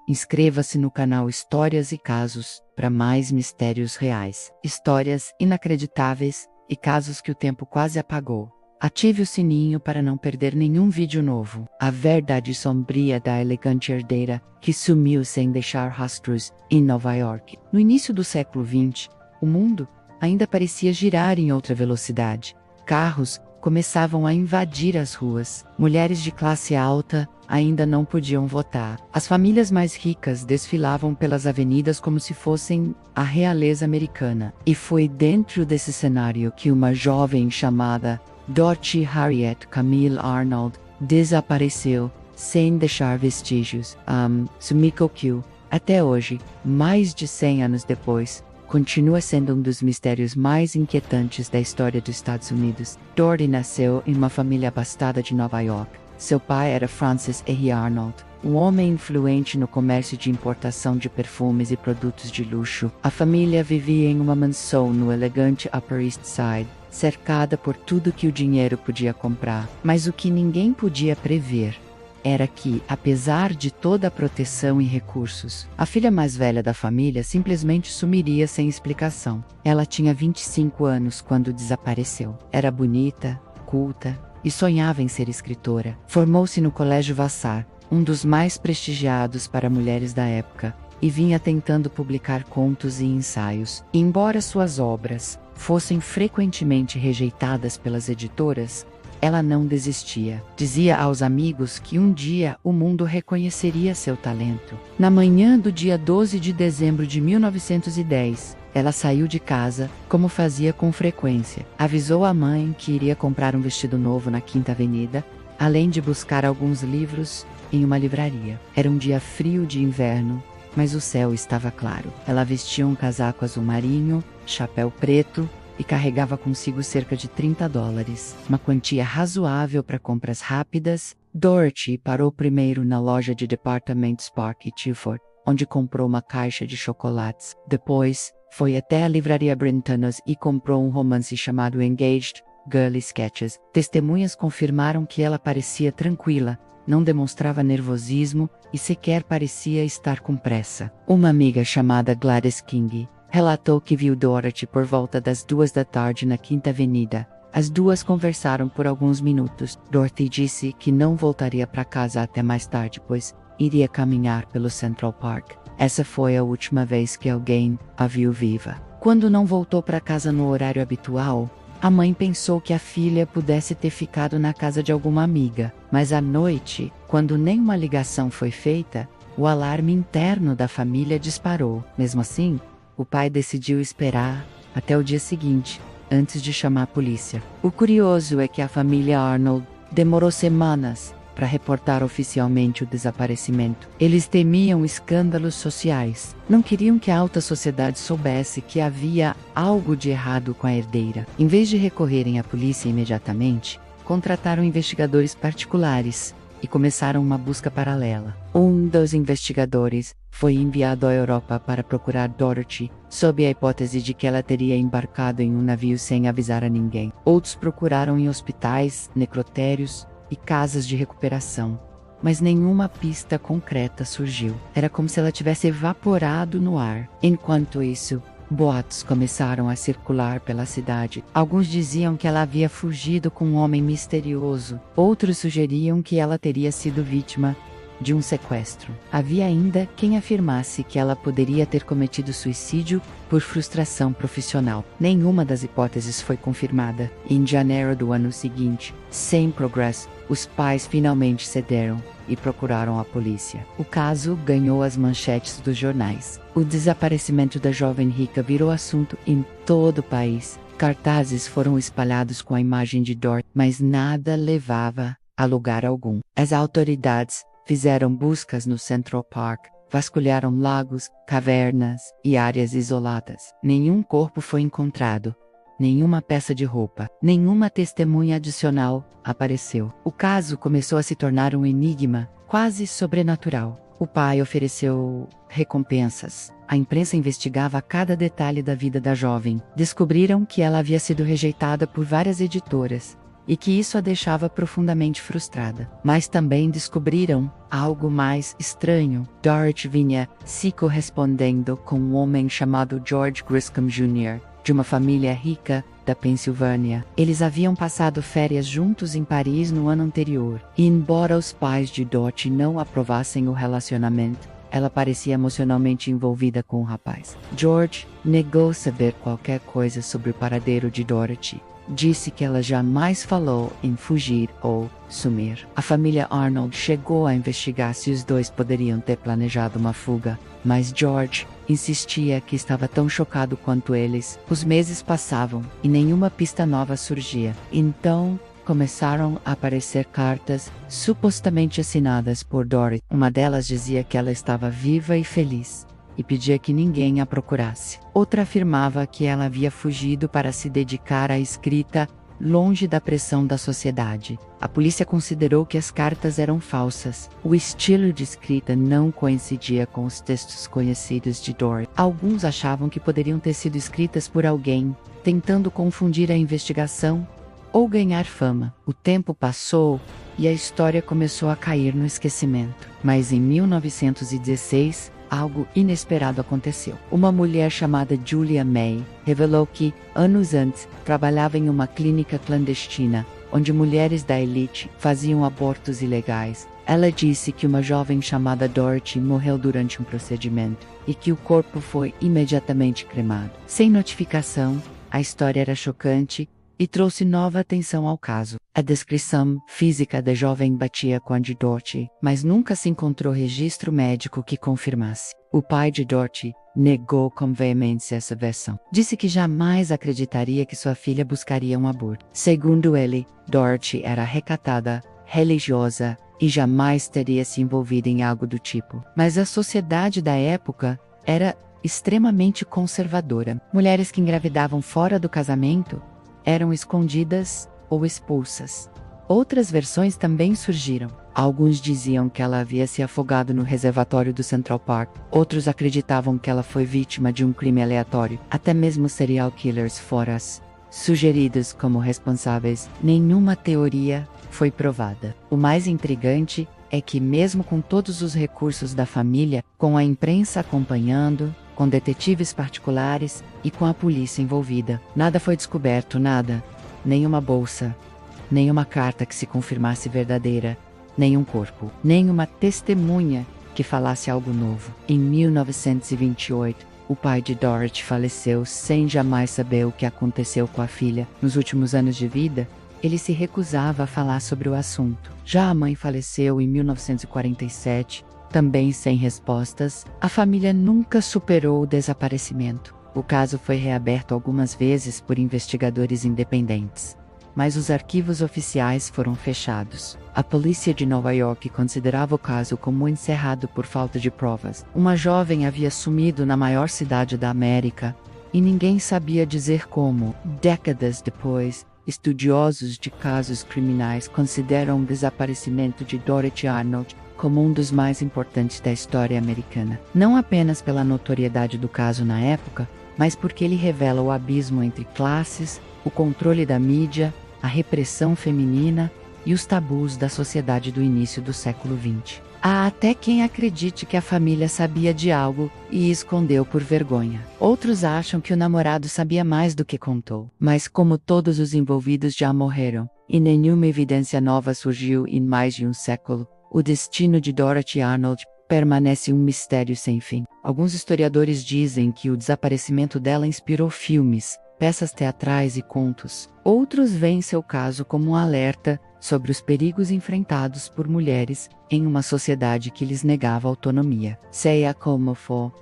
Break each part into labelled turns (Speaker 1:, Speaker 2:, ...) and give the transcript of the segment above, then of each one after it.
Speaker 1: Inscreva-se no canal Histórias e Casos para mais mistérios reais, histórias inacreditáveis e casos que o tempo quase apagou. Ative o sininho para não perder nenhum vídeo novo. A verdade sombria da elegante herdeira que sumiu sem deixar rastros em Nova York. No início do século XX, o mundo ainda parecia girar em outra velocidade. Carros começavam a invadir as ruas. Mulheres de classe alta ainda não podiam votar. As famílias mais ricas desfilavam pelas avenidas como se fossem a realeza americana. E foi dentro desse cenário que uma jovem chamada Dorothy Harriet Camille Arnold desapareceu sem deixar vestígios. Sumicoqueu, até hoje, mais de 100 anos depois, continua sendo um dos mistérios mais inquietantes da história dos Estados Unidos. Dorothy nasceu em uma família abastada de Nova York. Seu pai era Francis R. Arnold, um homem influente no comércio de importação de perfumes e produtos de luxo. A família vivia em uma mansão no elegante Upper East Side, cercada por tudo que o dinheiro podia comprar. Mas o que ninguém podia prever era que, apesar de toda a proteção e recursos, a filha mais velha da família simplesmente sumiria sem explicação. Ela tinha 25 anos quando desapareceu. Era bonita, culta e sonhava em ser escritora. Formou-se no Colégio Vassar, um dos mais prestigiados para mulheres da época, e vinha tentando publicar contos e ensaios. E embora suas obras fossem frequentemente rejeitadas pelas editoras, ela não desistia. Dizia aos amigos que um dia o mundo reconheceria seu talento. Na manhã do dia 12 de dezembro de 1910, ela saiu de casa, como fazia com frequência. Avisou a mãe que iria comprar um vestido novo na Quinta Avenida, além de buscar alguns livros em uma livraria. Era um dia frio de inverno, mas o céu estava claro. Ela vestia um casaco azul marinho, chapéu preto, e carregava consigo cerca de $30, uma quantia razoável para compras rápidas. Dorothy parou primeiro na loja de departamentos Park e Tilford, onde comprou uma caixa de chocolates. Depois, foi até a livraria Brentanos e comprou um romance chamado Engaged Girl Sketches. Testemunhas confirmaram que ela parecia tranquila, não demonstrava nervosismo e sequer parecia estar com pressa. Uma amiga chamada Gladys King relatou que viu Dorothy por volta das 2 da tarde na Quinta Avenida. As duas conversaram por alguns minutos. Dorothy disse que não voltaria para casa até mais tarde, pois iria caminhar pelo Central Park. Essa foi a última vez que alguém a viu viva. Quando não voltou para casa no horário habitual, a mãe pensou que a filha pudesse ter ficado na casa de alguma amiga. Mas à noite, quando nenhuma ligação foi feita, o alarme interno da família disparou. Mesmo assim, o pai decidiu esperar até o dia seguinte, antes de chamar a polícia. O curioso é que a família Arnold demorou semanas para reportar oficialmente o desaparecimento. Eles temiam escândalos sociais. Não queriam que a alta sociedade soubesse que havia algo de errado com a herdeira. Em vez de recorrerem à polícia imediatamente, contrataram investigadores particulares e começaram uma busca paralela. Um dos investigadores foi enviado à Europa para procurar Dorothy, sob a hipótese de que ela teria embarcado em um navio sem avisar a ninguém. Outros procuraram em hospitais, necrotérios e casas de recuperação, mas nenhuma pista concreta surgiu. Era como se ela tivesse evaporado no ar. Enquanto isso, boatos começaram a circular pela cidade. Alguns diziam que ela havia fugido com um homem misterioso. Outros sugeriam que ela teria sido vítima de um sequestro. Havia ainda quem afirmasse que ela poderia ter cometido suicídio por frustração profissional. Nenhuma das hipóteses foi confirmada. Em janeiro do ano seguinte, sem progresso, os pais finalmente cederam e procuraram a polícia. O caso ganhou as manchetes dos jornais. O desaparecimento da jovem rica virou assunto em todo o país. Cartazes foram espalhados com a imagem de Dorothy, mas nada levava a lugar algum. As autoridades fizeram buscas no Central Park, vasculharam lagos, cavernas e áreas isoladas. Nenhum corpo foi encontrado, nenhuma peça de roupa, nenhuma testemunha adicional apareceu. O caso começou a se tornar um enigma quase sobrenatural. O pai ofereceu recompensas. A imprensa investigava cada detalhe da vida da jovem. Descobriram que ela havia sido rejeitada por várias editoras, e que isso a deixava profundamente frustrada. Mas também descobriram algo mais estranho. Dorothy vinha se correspondendo com um homem chamado George Griscom Jr., de uma família rica da Pensilvânia. Eles haviam passado férias juntos em Paris no ano anterior, e embora os pais de Dorothy não aprovassem o relacionamento, ela parecia emocionalmente envolvida com o rapaz. George negou saber qualquer coisa sobre o paradeiro de Dorothy. Disse que ela jamais falou em fugir ou sumir. A família Arnold chegou a investigar se os dois poderiam ter planejado uma fuga, mas George insistia que estava tão chocado quanto eles. Os meses passavam e nenhuma pista nova surgia. Então, começaram a aparecer cartas supostamente assinadas por Dorothy. Uma delas dizia que ela estava viva e feliz, e pedia que ninguém a procurasse. Outra afirmava que ela havia fugido para se dedicar à escrita, longe da pressão da sociedade. A polícia considerou que as cartas eram falsas. O estilo de escrita não coincidia com os textos conhecidos de Dorothy. Alguns achavam que poderiam ter sido escritas por alguém, tentando confundir a investigação ou ganhar fama. O tempo passou e a história começou a cair no esquecimento. Mas em 1916, algo inesperado aconteceu. Uma mulher chamada Julia May revelou que, anos antes, trabalhava em uma clínica clandestina, onde mulheres da elite faziam abortos ilegais. Ela disse que uma jovem chamada Dorothy morreu durante um procedimento e que o corpo foi imediatamente cremado. Sem notificação, a história era chocante e trouxe nova atenção ao caso. A descrição física da jovem batia com a de Dorothy, mas nunca se encontrou registro médico que confirmasse. O pai de Dorothy negou com veemência essa versão. Disse que jamais acreditaria que sua filha buscaria um aborto. Segundo ele, Dorothy era recatada, religiosa e jamais teria se envolvido em algo do tipo. Mas a sociedade da época era extremamente conservadora. Mulheres que engravidavam fora do casamento eram escondidas ou expulsas. Outras versões também surgiram. Alguns diziam que ela havia se afogado no reservatório do Central Park. Outros acreditavam que ela foi vítima de um crime aleatório. Até mesmo serial killers foram sugeridos como responsáveis. Nenhuma teoria foi provada. O mais intrigante é que, mesmo com todos os recursos da família, com a imprensa acompanhando, com detetives particulares e com a polícia envolvida, nada foi descoberto, nada. Nenhuma bolsa, nenhuma carta que se confirmasse verdadeira, nenhum corpo, nenhuma testemunha que falasse algo novo. Em 1928, o pai de Dorothy faleceu sem jamais saber o que aconteceu com a filha. Nos últimos anos de vida, ele se recusava a falar sobre o assunto. Já a mãe faleceu em 1947, também sem respostas. A família nunca superou o desaparecimento. O caso foi reaberto algumas vezes por investigadores independentes, mas os arquivos oficiais foram fechados. A polícia de Nova York considerava o caso como encerrado por falta de provas. Uma jovem havia sumido na maior cidade da América, e ninguém sabia dizer como. Décadas depois, estudiosos de casos criminais consideram o desaparecimento de Dorothy Arnold como um dos mais importantes da história americana. Não apenas pela notoriedade do caso na época, mas porque ele revela o abismo entre classes, o controle da mídia, a repressão feminina e os tabus da sociedade do início do século XX. Há até quem acredite que a família sabia de algo e escondeu por vergonha. Outros acham que o namorado sabia mais do que contou. Mas como todos os envolvidos já morreram, e nenhuma evidência nova surgiu em mais de um século, o destino de Dorothy Arnold permanece um mistério sem fim. Alguns historiadores dizem que o desaparecimento dela inspirou filmes, peças teatrais e contos. Outros veem seu caso como um alerta sobre os perigos enfrentados por mulheres em uma sociedade que lhes negava autonomia. Seja como for,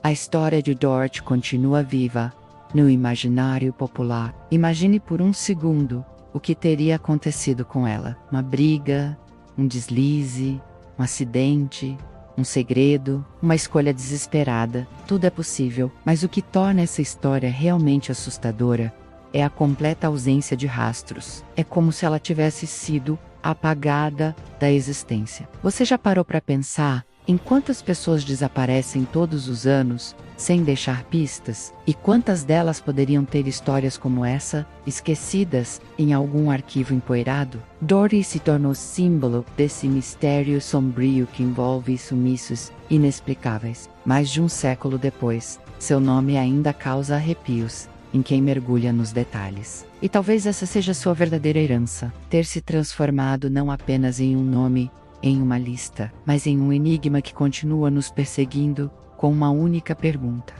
Speaker 1: a história de Dorothy continua viva no imaginário popular. Imagine por um segundo o que teria acontecido com ela. Uma briga, um deslize, um acidente, um segredo, uma escolha desesperada. Tudo é possível, mas o que torna essa história realmente assustadora é a completa ausência de rastros. É como se ela tivesse sido apagada da existência. Você já parou para pensar em quantas pessoas desaparecem todos os anos sem deixar pistas? E quantas delas poderiam ter histórias como essa, esquecidas, em algum arquivo empoeirado? Dory se tornou símbolo desse mistério sombrio que envolve sumiços inexplicáveis. Mais de um século depois, seu nome ainda causa arrepios em quem mergulha nos detalhes. E talvez essa seja sua verdadeira herança, ter se transformado não apenas em um nome, em uma lista, mas em um enigma que continua nos perseguindo com uma única pergunta: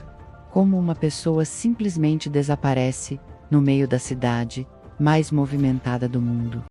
Speaker 1: como uma pessoa simplesmente desaparece no meio da cidade mais movimentada do mundo?